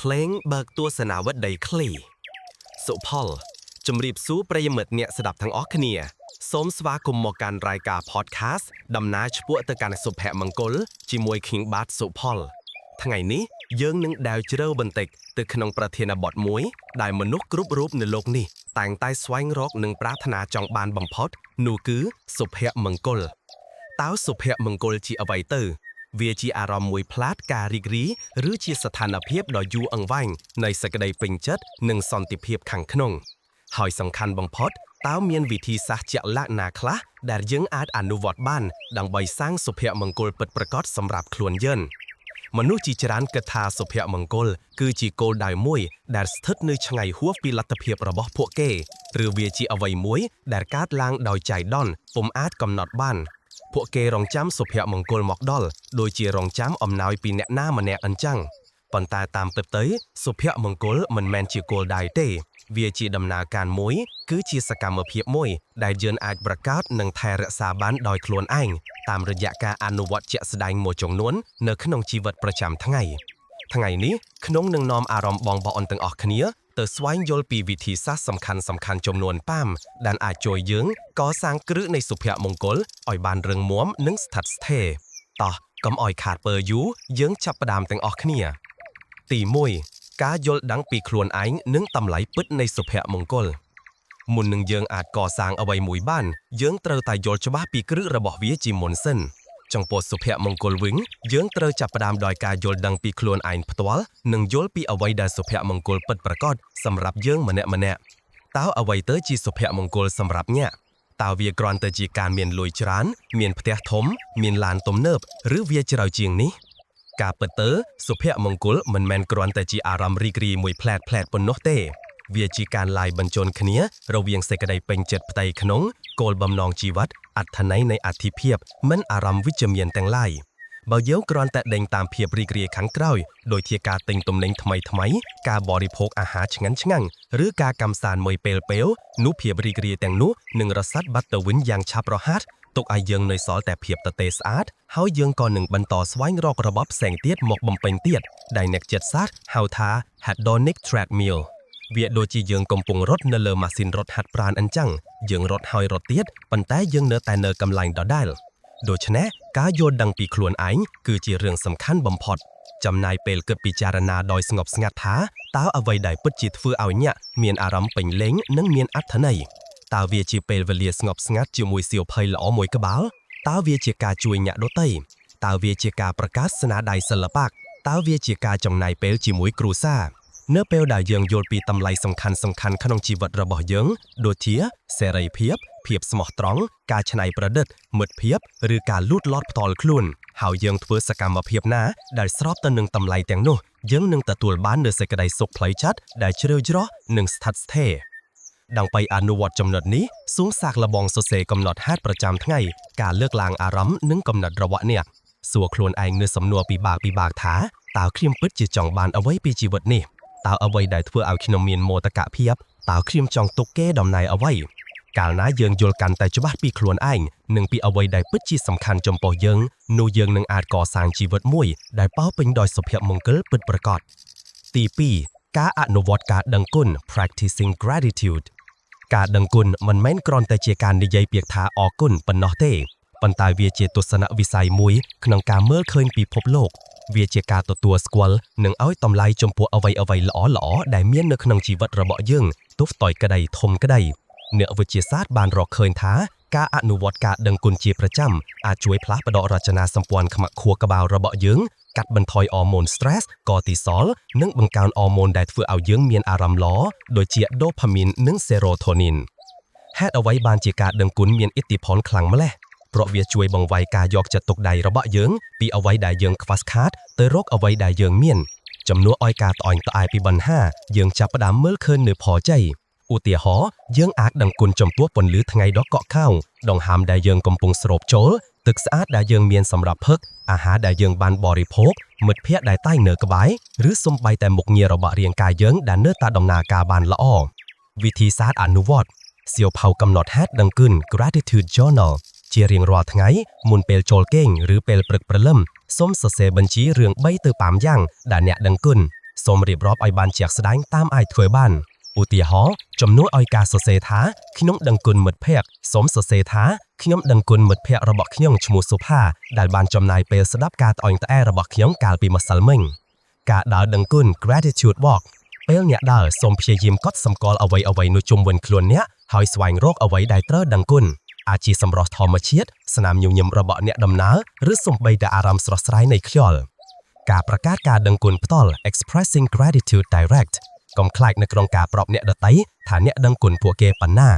เพลงเบิกตัวสนาวดใดคลีสุพอลจมรีบสู้ประยมดเนี่ยสดับทั้งออกเนียสมสวากุมมการรายการพอดแคสต์ดำน้าชปัวตะการสุแพมังกลจิมวยคิงบาทสุพอลทั้งไงนี้เยื่องนึงดาวเจริญบันเตกตึกขนงประเทศบอดมวยได้มนุษย์กรุบรูปในโลกนี้แต่งใต้สวายรอกหนึ่งปรารถนาจองบานบัมพอดนูกือสุแพมังกลต้าสุแพมังกลจีอวัยเตอร์เวียจีอารมณ์มวยพลาดการิกรีหรือจีสถานเพียบดอยยูอังวังในสกไดเป็นจัดหนึ่งซอนติเพียบขังขนงหอยสำคัญบังพอดต้าเมียนวิธีสักจะละนาคละแดดยังอาจอนุวัตบ้านดังใบสร้างสุภมังกลเปิดประกอบสำหรับคลวนเยินมนุษย์จีจรานกถาสุภมังกลคือจีโกลได้มวยแดดสถิตในช่างไงหัวปีลัตเพียบระบบพวกเกหรือเวียจีอวัยมวยแดดการล้างดอยใจดอนปุ่มอาจกำหนดบ้านพวกเกรองจ้ำสุภมังกลหมอกดอลโดยจีรองจ้ำอมนายปีเนหน้ามาแนอันจังปันตาตามเปิดเตยสุภมังกลมันแมนจีโกลได้เตเวียจีดำนาการมวยคือจีสกรรมเพียบมวยได้เยือนอาจประกาศหนังไทยรักษาบ้านดอยคลวนอ้างตามระยะการอนุวัตเจษฎาโมจงนวนเนื้อขนมชีวิตประจำทั้งไงนี้ขนมหนึ่งนอมอารมณ์บองบออนตึงออกขเนี้ยเติร์สไวน์โยลปีวิธีซัสสำคัญจำนวนป้ามดันอาจโจยเยื้องก่อสร้างกรึในสุภมงกลอ่อยบานเริงม้วมนึ่งสถัดเทต่อกำอ่อยขาดเปอร์ยูเยื้องจับประดามตึงออกขเนี้ยตีมวยกาโยลดังปีคลวนไอ้นึ่งตำไหลปึ๊ดในสุภมงกลมุนหนึ่งเยื้องอาจก่อสร้างเอาไว้หมุยบ้านเยื้องเตอตายโยลชบ้าปีกรึระบบวิจิมนเส้นจังปวดสุภมงกลวิงเยื้องเตอจับประดามดอยกาโยลดังปีคลวนไอ้พตวลหนึ่งโยลปีเอาไว้ได้สุภมงกลเปิดประกอบสำหรับเยื้องมาแนะเต้าเอาไว้เตอจีสุภมงกลสำหรับเนี่ยตาเวียกรอนเตอจีการเมียนลุยจรานเมียนพเทถมเมียนลานต้มเนิบหรือเวียเจราเจียงนี้กาเปิดเตอสุภมงกลมันแมนกรอนเตอจีอารามรีกรีมวยแผลดปนโนเตเวียจีการลายบรรจนขเนี้ยเราเวียงเสกได้เป็นเจ็ดไตขนงโกลบำนองจีวัดอัธนัยในอัธิเพียบมันอารามวิจเมียนแต่งไล่เบาเย้ากรอนแต่เด้งตามเพียบรีกรีขังเกล้าโดยเทียกาเต็งตมเล็งทำไมกาบริโภคอาหารชงังหรือกากำสารมวยเปลนุเพียบรีกรีแต่งนุหนึ่งรสัตบัตเตอร์วินยางชาประหัตตกไอเยืองในซอลแต่เพียบตะเตสอาร์ตเฮาเยืองก่อนหนึ่งบรรต่อสวายรอกระบบแสงเตียดหมกบำเป็นเตียดได้เน็กเจ็ดซัดเฮาทาแฮดดอนิกทรัดมิลเวียโดจีเยืองกำปงรถเนเลอมาสินรถหัดปราณอันจังเยืองรถหอยรถเตียดปันแต่เยืองเนื้อแต่เนื้อกำลังดอได้โดยชนะกาโยนดังปีคลวนไอคือจีเรื่องสำคัญบำพอดจำนายเปลเกิดปีจารณาโดยสงบสงัดท้าต้าเอาไว้ได้ปุจจิตฟื้นเอาเนี่ยเมียนอารมณ์เป็นเล้งนั่งเมียนอัธนัยตาเวียจีเปลเวลียสงบสงัดจิมวยเสียวเพยหล่อมวยกระบาลตาเวียจีกาจุยเนี่ยโดเตยตาเวียจีกาประกาศสนาใดสลับปักตาเวียจีกาจงนายเปลจิมวยกรูซ่าเนื้อเปลได้เยืองโยลปีตำไลสำคัญขนมชีวิตระบอบเยืองโดยเทียเสรีเพียบสมองตรองการชนัยประเดิดหมดเพียบหรือการลูดลอดตอลคลุนเฮาเยืองทเวสกรรมเพียบหน้าได้สอบตัวหนึ่งตำไลแตงโนเยืองหนึ่งแต่ตัวบ้านเดือดใส่กระไดสุกไพลชัดได้เชื่อจรอหนึ่งสทัดเทดังไปอนุวัตจำนวนนี้สูงสากระบองโซเซกำหนดฮัดประจำทั้งไงการเลือกลางอารัมนึ่งกำหนดระวะเนี่ยสัวคลวนไอเนื้อสำนัวปีบากถาตาวครีมปึ๊ดจีจ่องบานเอาไว้ปีจีวัดนี่ตาวเอาไว้ได้ทั่วเอาคิโนเมียนโมตะกะเพียบตาวครีมจองตุกเก้ดำนายเอาไว้กาลน้าเยืองโยลกันแต่จุบัดปีคลวนไอหนึ่งปีเอาไว้ได้ปึ๊ดจีสำคัญจมปอเยืองนูเยืองหนึ่งอาจก่อสร้างชีวิตมวยได้เป้าเป็นดอยสุภมงคลปึ๊ดประกอบตีปีกาอนุวัตกาดังกุน practicing gratitude กาดังกุนมันแม่นกรอนแต่เจการในใยเปียกทาออกุนปนนอเตปันตายเวียเจตุสนะวิสัยมวยขนมกาเมื่อเคยปีพบโลกเวียเจกาตัวสควอลหนึ่งเอาไว้ตำไลจมปัวเอาไว้หล่อได้เมียนเนื้อขนมชีวิตระเบาะยื่งตุฟต่อยกระไดทมกระไดเนื้อวิจิศาสตร์บานรอเคยท้ากาอนุวัตกาดังกุนเจียประจำอาจช่วยพลาประดอราชนาสัมปวนขมักขัวกระบาวระเบาะยื่งกัดบรรทอยฮอร์โมนสเตรสกอร์ติซอลนึ่งบังการฮอร์โมนได้ฟื้นเอายื่งเมียนอารามล้อโดยเจียโดพามินนึ่งเซโรโทนินแฮดเอาไว้บานเจกาดังกุนเมียนอิทธิพลคลังมาแลเพราะเวียช่วยบังไวกายอกจะตกใดระเบาะเยื้องปีเอาไว้ได้เยื้องควัสคาดเตยรกเอาไว้ได้เยื้องเมียนจำนวนอ้อยกาต่อยต่อไอปีบัน5เยื้องจับประดามเมื่อคืนเหนือพอใจอุเตียหอเยื้องอาร์ดังกุนจมตัวปนหรือทั้งไงดอกเกาะข้าวดองหามได้เยื้องกำปงสโลบโจลตึกสะอาดได้เยื้องเมียนสำหรับเพิกอาหารได้เยื้องบานบริโภคหมึดเพี้ยได้ใต้เหนือกระบายหรือสมใบแต่หมกเงียระเบาะเรียงกายเยื้องด่านเนื้อตาดองนากาบานละอ้อวิธีศาสตร์อนุวัตเสี่ยวเผากำหนดแฮดดังกุน gratitude journalเจียเรียงรอทั้งไงมุนเปลโจลเก่งหรือเปลปรึกประเริ่มส้มเสเสบัญชีเรื่องใบตือปามย่างด่านเนะดังกุน សូមរៀបរាប់ឲ្យបានជាក់ស្ដែងតាមអាចធ្វើបានឧទាហរណ៍ជំនួសឲ្យការសរសេរថាខ្ញុំដឹងគុណមិត្តភក្តិសូមសរសេរថាខ្ញុំដឹងគុណមិត្តភក្តិរបស់ខ្ញុំឈ្មោះសុផាដែលបានចំណាយពេលស្ដាប់ការត្អូញត្អែរបស់ខ្ញុំកាលពីម្សិលមិញការដើរដឹងគុណ gratitude walk ពេលអ្នកដើរសូមព្យាយាមកត់សម្គាល់អ្វីៗនៅជុំវិញខ្លួនអ្នកហើយស្វែងរកអ្វីដែលត្រូវដឹងគុណអាចជាសម្រស់ធម្មជាតិស្នាមញញឹមរបស់អ្នកដំណើរឬសូម្បីតែអារម្មណ៍ស្រស់ស្រាយនៃខ្យល់ការប្រកាសការដឹងគុណផ្ទាល់ expressing gratitude direct កុំខ្លាចនៅក្នុងការប្រាប់អ្នកដទៃថាអ្នកដឹងគុណពួកគេប៉ុណ្ណា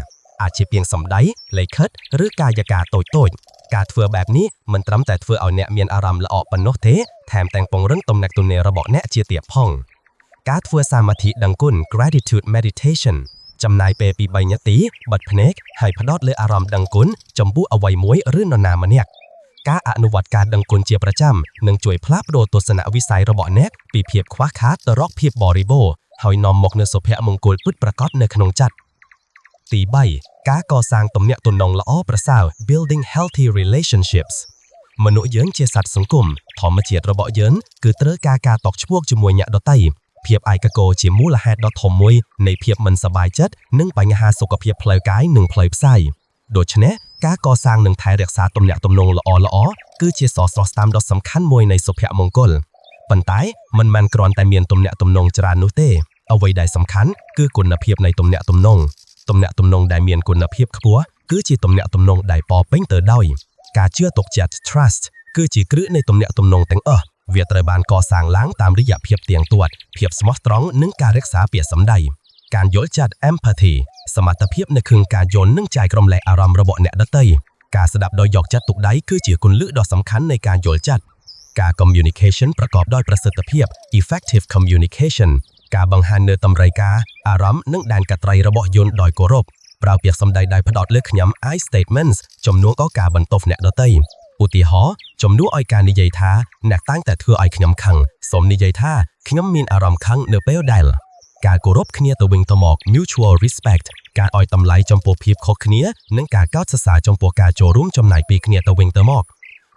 អាចជាពាក្យសម្ដីលេខិតឬកាយការតូចៗការធ្វើបែបនេះមិនត្រឹមតែធ្វើឲ្យអ្នកមានអារម្មណ៍ល្អប៉ុណ្ណោះទេថែមទាំងពង្រឹងទំនាក់ទំនងរបស់អ្នកជាទៀតផងការធ្វើសមាធិដឹងគុណ gratitude meditation ចំណាយពេលពី3នាទីបិទភ្នែកហើយផ្ដោតលើអារម្មណ៍ដឹងគុណចំពោះអ្វីមួយឬនរណាម្នាក់ការអនុវត្តការដឹងគុណជាប្រចាំនឹងជួយផ្លាស់ប្ដូរទស្សនវិស័យរបស់អ្នកពីភាពខ្វះខាតទៅរកភាពបរិបូរណ៍ហើយនាំមកនូវសុភមង្គលពិតប្រាកដនៅក្នុងចិត្តទី3ការកសាងទំនាក់ទំនងល្អប្រសើរ building healthy relationships មនុស្សយើងជាសត្វសង្គមធម្មជាតិរបស់យើងគឺត្រូវការតកឆ្ពោះជាមួយអ្នកដទៃភាពឯកកោជាមូលហេតុដ៏ធំមួយនៃភាពមិនសប្បាយចិត្តនិងបញ្ហាសុខភាពផ្លូវកាយនិងផ្លូវផ្សាយដូច្នេះការកសាងនិងថែរក្សាទំនាក់ទំនងល្អៗគឺជាសសរស្តម្ភដ៏សំខាន់មួយនៃសុភមង្គលប៉ុន្តែមិនមែនគ្រាន់តែមានទំនាក់ទំនងច្រើននោះទេអ្វីដែលសំខាន់គឺគុណភាពនៃទំនាក់ទំនងដែលមានគុណភាពខ្ពស់គឺជាទំនាក់ទំនងដែលពោរពេញទៅដោយការជឿទុកចិត្ត trust គឺជាគ្រឹះនៃទំនាក់ទំនងទាំងអស់វាត្រូវបានកសាងឡើងតាមរយៈភាពទៀងទាត់ភាពស្មោះត្រង់និងការរក្សាពាក្យសម្ដីការយល់ចិត្ត empathy សមត្ថភាពនៅក្នុងការយល់និងចែករំលែកអារម្មណ៍របស់អ្នកដទៃការស្ដាប់ដោយយកចិត្តទុកដៃគឺជាគន្លឹះដ៏សំខាន់នៃការយល់ចិត្តការ communication ប្រកបដោយប្រសិទ្ធភាព effective communication ការបង្ហាញនូវតម្រូវការអារម្មណ៍និងដែនកត្រៃរបស់យន្តដោយគោរពប្រើពាក្យសម្ដីដែលផ្ដោតលើខ្ញុំ I statements ជំនួសឲ្យការបន្ទោសអ្នកដទៃឧទាហរណ៍ជំនួសឲ្យការនិយាយថាអ្នកតែងតែធ្វើឲ្យខ្ញុំខឹងសូមនិយាយថាខ្ញុំមានអារម្មណ៍ខឹងនៅពេលដែលការគោរពគ្នាទៅវិញទៅមក mutual respect ការឲ្យតម្លៃចំពោះភាពខុសគ្នានិងការកោតសរសើរចំពោះការចូលរួមចំណែកពីគ្នាទៅវិញទៅមក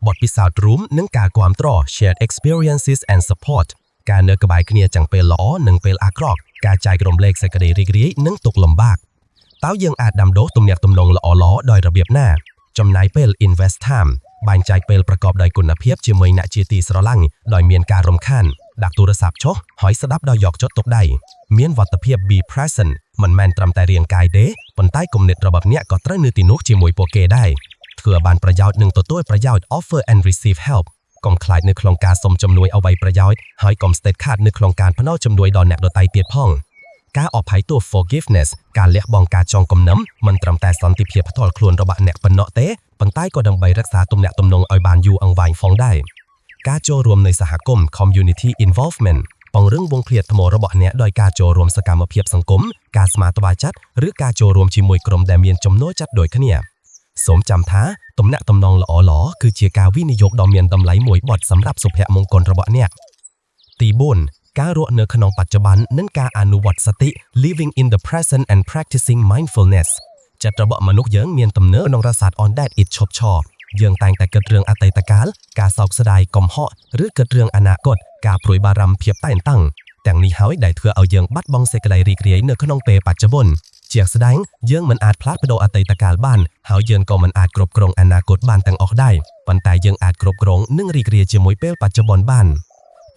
បទពិសោធន៍រួមនិងការគាំទ្រ shared experiences and support ការនៅក្បែរគ្នាទាំងពេលល្អនិងពេលអាក្រក់ការចែករំលែកសេចក្តីរីករាយនិងទុក្ខលំបាកតើយើងអាចដាំដុះទំនាក់ទំនងល្អៗដោយរបៀបណាចំណាយពេល invest time បែងចែកពេលប្រកបដោយគុណភាពជាមួយអ្នកជាទីស្រឡាញ់ដោយមានការរំខានដាក់ទូរស័ព្ទចុះហើយស្ដាប់ដោយយកចិត្តទុកដៃមានវត្តភាព be present មិនមែនត្រឹមតែរាងកាយទេប៉ុន្តែគំនិតរបស់អ្នកក៏ត្រូវនៅទីនោះជាមួយពួកគេដែរធ្វើបានប្រយោជន៍និងទទួលប្រយោជន៍ offer and receive help កុំខ្លាចនៅក្នុងការសុំជំនួយអ្វីប្រយោជន៍ហើយកុំស្ទើរខាតនៅក្នុងការផ្ដល់ជំនួយដល់អ្នកដទៃទៀតផងការអភ័យទោស forgiveness ការលះបង់ការចងគំនិតមិនត្រឹមតែសន្តិភាពផ្ទាល់ខ្លួនរបស់អ្នកប៉ុណ្ណោះទេប៉ុន្តែក៏ដើម្បីរក្សាទំនាក់ទំនងឲ្យបានយូរអង្វែងផងដែរការចូលរួមនៃសហគមន៍ community involvement ពង្រឹងវងឃ្លាតថ្មរបស់អ្នកដោយការចូលរួមសកម្មភាពសង្គមការស្មារតីចិត្តឬការចូលរួមជាមួយក្រុមដែលមានចំណូលចិត្តដូចគ្នាសូមចាំថាទំនាក់ទំនងល្អៗគឺជាការវិនិយោគដ៏មានតម្លៃមួយបត់សម្រាប់សុភមង្គលរបស់អ្នកទី4ការរស់នៅក្នុងបច្ចុប្បន្ននិងការអនុវត្តសតិ living in the present and practicing mindfulness ចិត្តរបស់មនុស្សយើងមានទំនើក្នុងរស័ត on that it ឈប់ឈរយើងតែងតែគិតរឿងអតីតកាលការសោកស្ដាយកំហកឬគិតរឿងអនាគតការព្រួយបារម្ភភាពតែងតាំងទាំងនេះហើយដែលធ្វើឲ្យយើងបាត់បង់សេចក្តីរីករាយនៅក្នុងពេលបច្ចុប្បន្នជាក់ស្ដែងយើងមិនអាចផ្លាស់ប្ដូរអតីតកាលបានហើយយើងក៏មិនអាចគ្រប់គ្រងអនាគតបានទាំងអស់ដែរប៉ុន្តែយើងអាចគ្រប់គ្រងនិងរីករាយជាមួយពេលបច្ចុប្បន្នបាន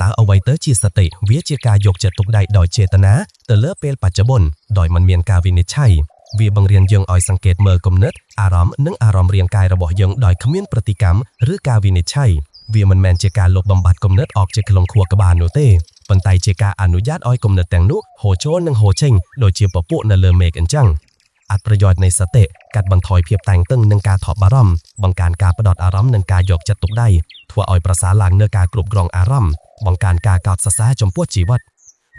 តើអ្វីទៅជាសតិវាជាការយកចិត្តទុកដាក់ដោយចេតនាទៅលើពេលបច្ចុប្បន្នដោយមិនមានការវិនិច្ឆ័យវាបង្រៀនយើងឲ្យសង្កេតមើលគំនិតអារម្មណ៍និងអារម្មណ៍រាងកាយរបស់យើងដោយគ្មានប្រតិកម្មឬការវិនិច្ឆ័យវាមិនមែនជាការលុបបំបាត់គំនិតអอกជាក្នុងខួរក្បាលនោះទេប៉ុន្តែជាការអនុញ្ញាតឲ្យគំនិតទាំងនោះហូរចូលនិងហូរចេញដូចជាពពួកនៅលើមេឃអញ្ចឹងអត្ថប្រយោជន៍នៃសតិកាត់បន្ថយភាពតានតឹងនិងការថប់បារម្ភបង្កើនការផ្ដោតអារម្មណ៍និងការយកចិត្តទុកដាក់ធ្វើឲ្យប្រសើរឡើងនូវការគ្រប់គ្រងអារម្មណ៍បង្កើនការកោតសរសើរចំពោះជីវិត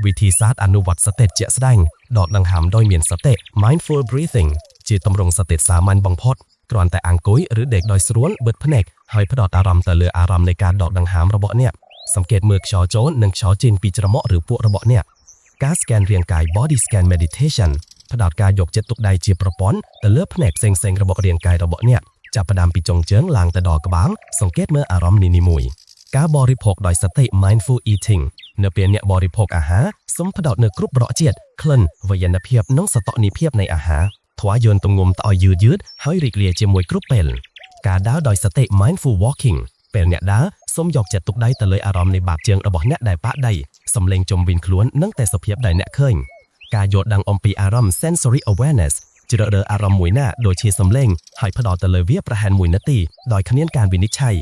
វិធីសាស្ត្រអនុវត្តសតិជាក់ស្ដែងដកដង្ហើមដោយមានសតិ mindful breathing ជាទម្រង់សតិសាមញ្ញបំផុតគ្រាន់តែអង្គុយឬដេកដោយស្រួលបិទភ្នែកហើយផ្ដោតអារម្មណ៍ទៅលើអារម្មណ៍នៃការដកដង្ហើមរបស់អ្នកសង្កេតមើលខ្យល់ចូលនិងខ្យល់ចេញពីច្រមុះឬពួករបស់អ្នកការ scan រាងកាយ body scan meditation ផ្ដោតការយកចិត្តទុកដាក់ជាប្រព័ន្ធទៅលើផ្នែកផ្សេងៗរបស់រាងកាយរបស់អ្នកចាប់ផ្ដើមពីចុងជើងឡើងទៅដល់ក្បាលសង្កេតមើលអារម្មណ៍នីមួយៗ ការបរិភោគដោយសតិ mindful eating នៅពេលអ្នកបរិភោគអាហារសូមផ្ដោតលើគ្រប់ប្រក់ជាតិក្លិនវយនភាពនិងសតុនិភាពនៃអាហារធွာយន្តទងំតឲ្យយឺតហើយរីករាយជាមួយគ្រប់ពេលការដើរដោយសតិ mindful walking ពេលអ្នកដើរសូមយកចិត្តទុកដៅទៅលើអារម្មណ៍នៃបាតជើងរបស់អ្នកដែលប៉ះដីសំឡេងជុំវិញខ្លួននិងតែសភាពដែលអ្នកឃើញការយល់ដឹងអំពីអារម្មណ៍ sensory awareness ជ្រើសរើសអារម្មណ៍មួយណាដូចជាសំឡេងហើយផ្ដោតទៅលើវាប្រហែល1នាទីដោយគ្មានការវិនិច្ឆ័យ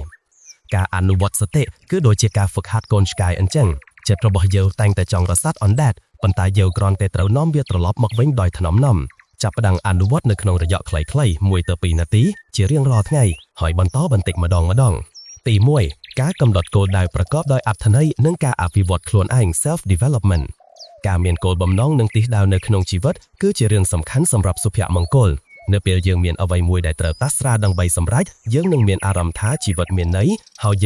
ការអនុវត្តសតិគឺដូចជាការហ្វឹកហាត់កូនឆ្កែអញ្ចឹងចិត្តរបស់យើងតែងតែចង់រសាត់អណ្ដែតប៉ុន្តែយើងគ្រាន់តែត្រូវនាំវាត្រឡប់មកវិញដោយថ្នមចាប់ផ្ដើមអនុវត្តនៅក្នុងរយៈខ្លីៗ1ទៅ2នាទីជារៀងរាល់ថ្ងៃហើយបន្តបន្តិចម្ដងទី1ការកំណត់គោលដៅប្រកបដោយអត្ថន័យនិងការអភិវឌ្ឍខ្លួនឯង self development ការមានគោលបំណងនិងទិសដៅនៅក្នុងជីវិតគឺជារឿងសំខាន់សម្រាប់សុភមង្គលនៅពេលយើងមានអ្វីមួយដែលត្រូវតាស្រាដើម្បីសម្រេចយើងនឹងមានអារម្មណ៍ថាជីវិតមានន័យហើយ